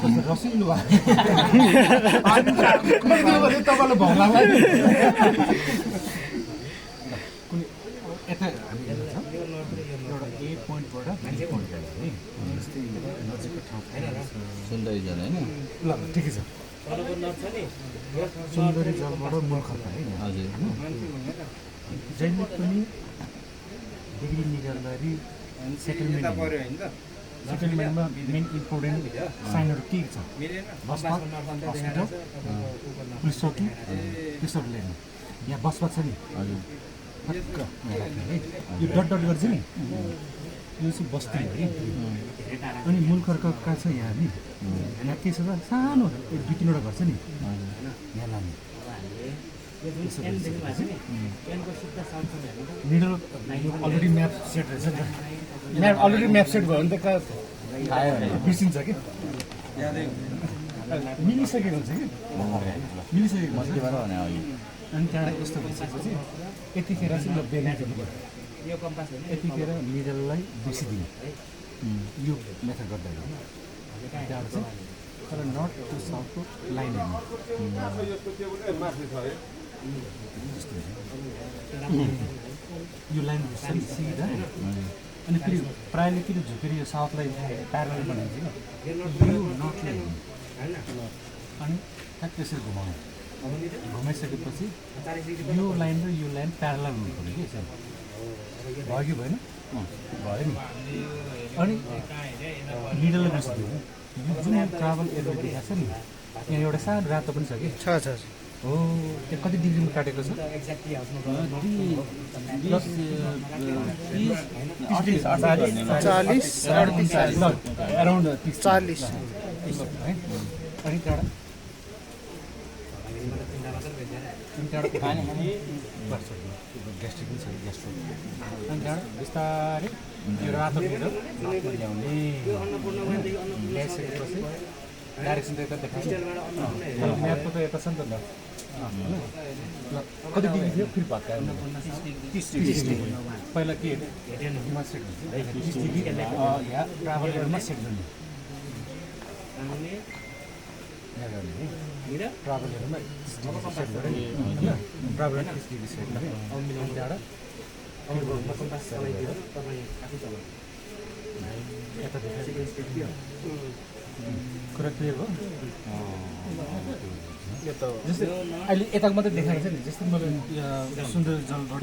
रसिलो भयो तपाईँले भौलालाई कुनै यता हामी हेर्छ एउटा ए पोइन्टबाट बी पोइन्ट जान्छ नि जस्तै नजिकको ठाउँ सुन्दरी जाने होइन ल ठिकै छ सुन्दरी जलबाट मूलखर्क है हजुर जहिले पनि डिग्री निकाल्दाखेरि सेटलमेन्टमा मेन इम्पोर्टेन्ट साइनहरू के छ बसपात हस्पिटल पुलिस चौकी त्यसहरू ल्याउनु यहाँ बसपात छ नि हजुर ठक्क है यो डट डट गर्छ नि यो चाहिँ बस्ती हो कि अनि मूलखर्क कहाँ छ यहाँ नि यहाँ के छ त सानो दुई तिनवटा घर छ नि यहाँ लाने मिडल अलरेडी म्याप सेट रहेछ नि त म्याप अलरेडी म्याप सेट भयो भने त बिर्सिन्छ कि मिलिसकेको हुन्छ कि मिलिसकेको हुन्छ अनि त्यहाँबाट यस्तो भइसकेपछि यतिखेर चाहिँ ल बेला यतिखेर मिडललाई बेसी दिने यो मेथड गर्दाखेरि त्यहाँबाट चाहिँ तर नर्थ टु साउथको लाइन हेर्नु यो लाइन सिधा अनि फेरि प्रायःले किन झुकेर यो साउथलाई प्यारल बनाइन्छ कि यो नर्थले हेर्नु अनि ठ्याक्क त्यसरी घुमाउनु घुमाइसकेपछि यो लाइन र यो लाइन प्यारल हुनु पऱ्यो कि यसरी भयो कि भएन भयो नि अनि मिडललाई बसिदियो यो जुन ट्राभल एरिया देखाएको छ नि यहाँ एउटा सानो रातो पनि छ कि छ हो त्यो कति डिग्रीमा काटेको छ अराउन्ड 40 अनि त्यहाँबाट ग्यास्ट्रिक पनि छ ग्यास्ट्रिक अनि त्यहाँबाट बिस्तारै यो रातो ल्याउने ल्याइसकेपछि डाइरेक्सन त यता देखाउँछ म्यापको त यता छ नि त ल कति डिग्री थियो फेरि भत्कायो 30 डिग्री पहिला के हिमा सेट हुन्छ 30 डिग्री यहाँ ट्राभलमा सेट गर्ने ट्राभलहरूमा सेट गरेँ ट्राभलरमा 30 डिग्री सेट गरेँ त्यहाँबाट यता देखायो कुरा क्लियर भयो जस्तै अहिले यताको मात्रै देखाएको छ नि जस्तै मैले सुन्दर जलबाट